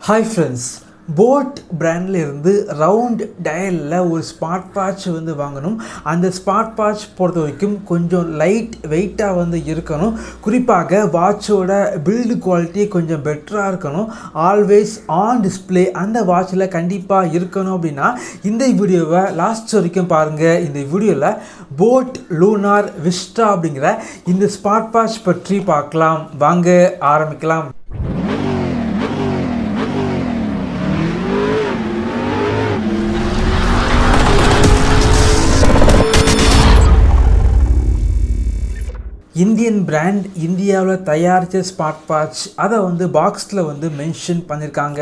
Hi friends, boat பிராண்டில் இருந்து round டயலில் ஒரு ஸ்மார்ட் வாட்ச் வாங்கணும். அந்த ஸ்மார்ட் வாட்ச் பொறுத்த வரைக்கும் கொஞ்சம் லைட் வெயிட்டாக இருக்கணும். குறிப்பாக வாட்சோட பில்டு குவாலிட்டி கொஞ்சம் பெட்டராக இருக்கணும். ஆல்வேஸ் ஆன் டிஸ்பிளே அந்த வாட்சில் கண்டிப்பாக இருக்கணும். அப்படின்னா இந்த வீடியோவை லாஸ்ட் வரைக்கும் பாருங்கள். இந்த வீடியோவில் போட் லூனார் விஸ்டா அப்படிங்கிற இந்த ஸ்மார்ட் வாட்ச் பற்றி பார்க்கலாம். வாங்க ஆரம்பிக்கலாம். இந்தியன் பிராண்ட் இந்தியாவில் தயாரித்த ஸ்மார்ட் வாட்ச் அதை பாக்ஸில் மென்ஷன் பண்ணியிருக்காங்க.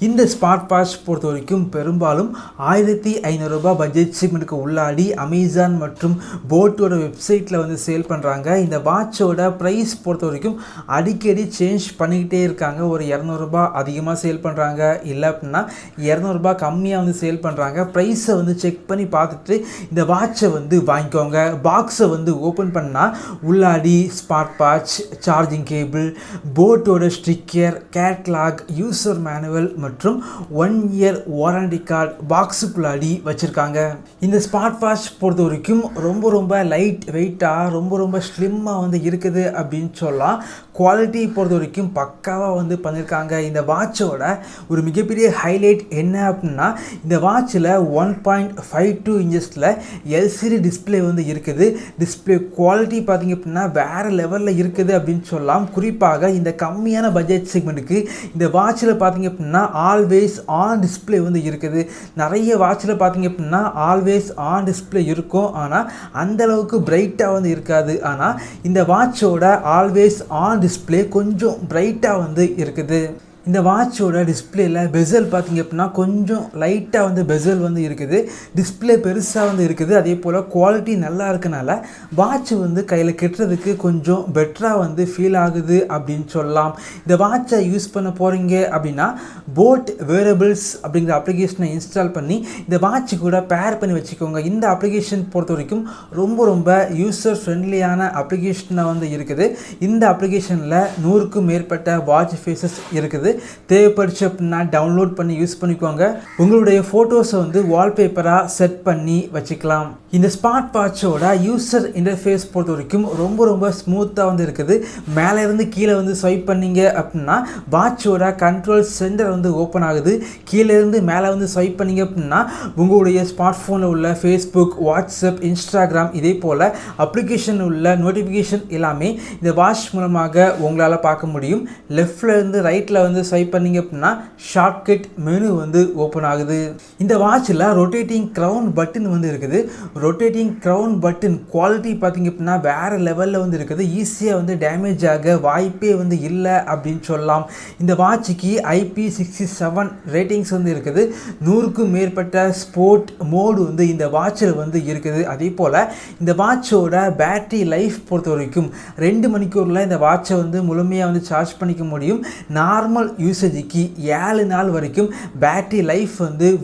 இந்த ஸ்மார்ட் வாட்ச் பொறுத்த வரைக்கும் பெரும்பாலும் 1500 ரூபாய் பட்ஜெட் செக்மெண்ட்டுக்கு உள்ளாடி அமேசான் மற்றும் போட்டோட வெப்சைட்டில் சேல் பண்ணுறாங்க. இந்த வாட்சோட ப்ரைஸ் பொறுத்த வரைக்கும் அடிக்கடி சேஞ்ச் பண்ணிக்கிட்டே இருக்காங்க. ஒரு 200 ரூபாய் அதிகமாக சேல் பண்ணுறாங்க, இல்லை அப்படின்னா 200 ரூபாய் கம்மியாக சேல் பண்ணுறாங்க. ப்ரைஸை செக் பண்ணி பார்த்துட்டு இந்த வாட்சை வாங்கிக்கோங்க. பாக்ஸை ஓப்பன் பண்ணால் உள்ள ஸ்மார்ட் வாட்ச், சார்ஜிங் கேபிள், போட்டோட ஸ்டிக்கர், கேட்லாக், யூசர் மேனுவல் மற்றும் 1 இயர் வாரண்டி கார்டு பாக்ஸுக்குள்ளாடி வச்சுருக்காங்க. இந்த ஸ்மார்ட் வாட்ச் பொறுத்த வரைக்கும் ரொம்ப லைட் வெயிட்டாக ரொம்ப ஸ்லிம்மாக இருக்குது அப்படின்னு சொல்லலாம். குவாலிட்டி பொறுத்த வரைக்கும் பக்காவாக பண்ணியிருக்காங்க. இந்த வாட்சோட ஒரு மிகப்பெரிய ஹைலைட் என்ன அப்படின்னா, இந்த வாட்சில் 1.52 இன்ச்சஸில் எல்சிடி டிஸ்பிளே இருக்குது. டிஸ்பிளே குவாலிட்டி பார்த்திங்க அப்படின்னா வேறு லெவலில் இருக்குது அப்படின்னு சொல்லலாம். குறிப்பாக இந்த கம்மியான பட்ஜெட் செக்மெண்ட்டுக்கு இந்த வாட்சில் பார்த்திங்க அப்படின்னா ஆல்வேஸ் ஆன் டிஸ்பிளே இருக்குது. நிறைய வாட்சில் பார்த்திங்க அப்படின்னா ஆல்வேஸ் ஆன் டிஸ்பிளே இருக்கும், ஆனால் அந்தளவுக்கு பிரைட்டாக இருக்காது. ஆனால் இந்த வாட்சோட ஆல்வேஸ் ஆன் டிஸ்பிளே கொஞ்சம் பிரைட்டாக இருக்குது. இந்த வாட்சோட டிஸ்பிளேயில் பெசல் பார்த்திங்க அப்படின்னா கொஞ்சம் லைட்டாக பெசல் இருக்குது. டிஸ்பிளே பெருசாக இருக்குது. அதே போல் குவாலிட்டி நல்லா இருக்கனால வாட்ச் கையில் கெட்டுறதுக்கு கொஞ்சம் பெட்டராக ஃபீல் ஆகுது அப்படின்னு சொல்லலாம். இந்த வாட்சை யூஸ் பண்ண போகிறீங்க அப்படின்னா போட் வேரபிள்ஸ் அப்படிங்கிற அப்ளிகேஷனை இன்ஸ்டால் பண்ணி இந்த வாட்சு கூட பேர் பண்ணி வச்சுக்கோங்க. இந்த அப்ளிகேஷன் பொறுத்த வரைக்கும் ரொம்ப யூசர் ஃப்ரெண்ட்லியான அப்ளிகேஷனாக இருக்குது. இந்த அப்ளிகேஷனில் 100க்கும் மேற்பட்ட வாட்ச் ஃபேஸஸ் இருக்குது. தேவைப்படுச்சு அப்படின்னா டவுன்லோட் பண்ணி யூஸ் பண்ணிக்கோங்க. உங்களுடைய ஃபோட்டோஸை வால்பேப்பராக செட் பண்ணி வச்சுக்கலாம். இந்த ஸ்மார்ட் வாட்சோட யூசர் இன்டர்ஃபேஸ் பொறுத்த வரைக்கும் ரொம்ப ஸ்மூத்தாக இருக்குது. மேலேருந்து கீழே ஸ்வைப் பண்ணிங்க அப்படின்னா வாட்சோட கண்ட்ரோல் சென்டர் ஓப்பன் ஆகுது. கீழேருந்து மேலே ஸ்வைப் பண்ணிங்க அப்படின்னா உங்களுடைய ஸ்மார்ட் ஃபோனில் உள்ள ஃபேஸ்புக், வாட்ஸ்அப், இன்ஸ்டாகிராம் இதே போல் அப்ளிகேஷன் உள்ள நோட்டிஃபிகேஷன் எல்லாமே இந்த வாட்ச் மூலமாக உங்களால் பார்க்க முடியும். லெஃப்ட்லேருந்து ரைட்டில் ஸ்வைப் பண்ணிங்க அப்படின்னா ஷார்ட்கட் மெனு ஓப்பன் ஆகுது. இந்த வாட்சில் ரொட்டேட்டிங் க்ரௌன் பட்டன் இருக்குது. ரொட்டேட்டிங் க்ரௌன் பட்டன் குவாலிட்டி பார்த்திங்க அப்படின்னா வேறு லெவலில் இருக்குது. ஈஸியாக டேமேஜ் ஆக வாய்ப்பே இல்லை அப்படின்னு சொல்லலாம். இந்த வாட்சுக்கு IP67 ரேட்டிங்ஸ் இருக்குது. 100க்கும் மேற்பட்ட ஸ்போர்ட் மோடு இந்த வாட்சில் இருக்குது. அதே போல் இந்த வாட்சோட பேட்டரி லைஃப் பொறுத்த வரைக்கும் 2 மணிக்கூரில் இந்த வாட்சை முழுமையாக சார்ஜ் பண்ணிக்க முடியும். நார்மல் யூசேஜுக்கு 7 நாள் வரைக்கும் பேட்டரி லைஃப்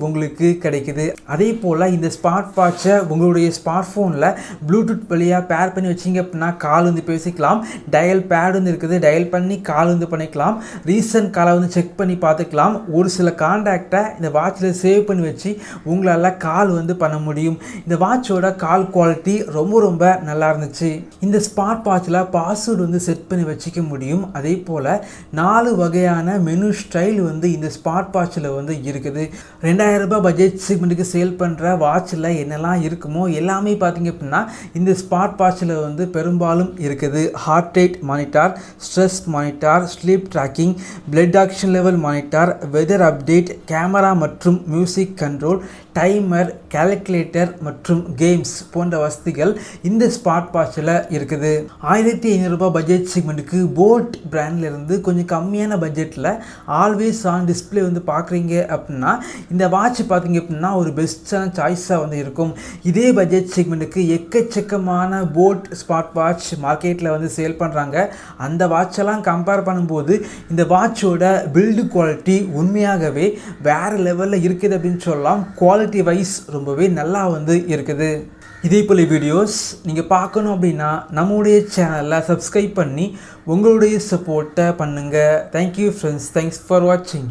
உங்களுக்கு கிடைக்குது. அதே போல் இந்த ஸ்மார்ட் வாட்சை உங்களுடைய ஸ்மார்ட் ஃபோனில் ப்ளூடூத் வழியாக பேர் பண்ணி வச்சிங்க அப்படின்னா கால் பேசிக்கலாம். டயல் பேட் இருக்குது. டயல் பண்ணி கால் பண்ணிக்கலாம். ரீசன்ட் காலை செக் பண்ணி பார்த்துக்கலாம். ஒரு சில கான்டாக்டை இந்த வாட்சில் சேவ் பண்ணி வச்சு உங்களால் கால் பண்ண முடியும். இந்த வாட்சோட கால் குவாலிட்டி ரொம்ப நல்லா இருந்துச்சு. இந்த ஸ்மார்ட் வாட்சில் பாஸ்வேர்டு செட் பண்ணி வச்சுக்க முடியும். அதே போல் 4 வகையான மெனு ஸ்டைல் இந்த ஸ்மார்ட் வாட்சில் இருக்குது. 2000 ரூபாய் பட்ஜெட் செக்மெண்ட்டுக்கு சேல் பண்ணுற வாட்சில் என்னெல்லாம் இருக்குமோ எல்லாமே பார்த்திங்க அப்படின்னா இந்த ஸ்மார்ட் வாட்சில் பெரும்பாலும் இருக்குது. Heart rate monitor, stress monitor, sleep tracking, blood oxygen level monitor, weather update, camera மற்றும் மியூசிக் கண்ட்ரோல், டைமர், கால்குலேட்டர் மற்றும் கேம்ஸ் போன்ற வசதிகள் இந்த ஸ்மார்ட் வாட்சில் இருக்குது. 1500 ரூபாய் பட்ஜெட் செக்மெண்ட்டுக்கு போட் பிராண்ட்லேருந்து கொஞ்சம் கம்மியான பட்ஜெட்டில் ஆல்வேஸ் ஆன் டிஸ்பிளே பார்க்குறீங்க அப்படின்னா இந்த வாட்ச் பார்த்திங்க அப்படின்னா ஒரு பெஸ்ட்டான சாய்ஸாக இருக்கும். இதே பட்ஜெட் செக்மெண்ட்டுக்கு எக்கச்சக்கமான போட் ஸ்மார்ட் வாட்ச் மார்க்கெட்டில் சேல் பண்ணுறாங்க. அந்த வாட்செல்லாம் கம்பேர் பண்ணும்போது இந்த வாட்சோட பில்டு குவாலிட்டி உண்மையாகவே வேறு லெவலில் இருக்குது அப்படின்னு சொல்லலாம். குவாலிட்டி வைஸ் ரொம்பவே நல்லா இருக்குது. இதே போல் வீடியோஸ் நீங்கள் பார்க்கணும் அப்படின்னா நம்முடைய சேனலில் சப்ஸ்கிரைப் பண்ணி உங்களுடைய சப்போர்ட்டை பண்ணுங்கள். தேங்க்யூ ஃப்ரெண்ட்ஸ், தேங்க்ஸ் ஃபார் வாட்சிங்.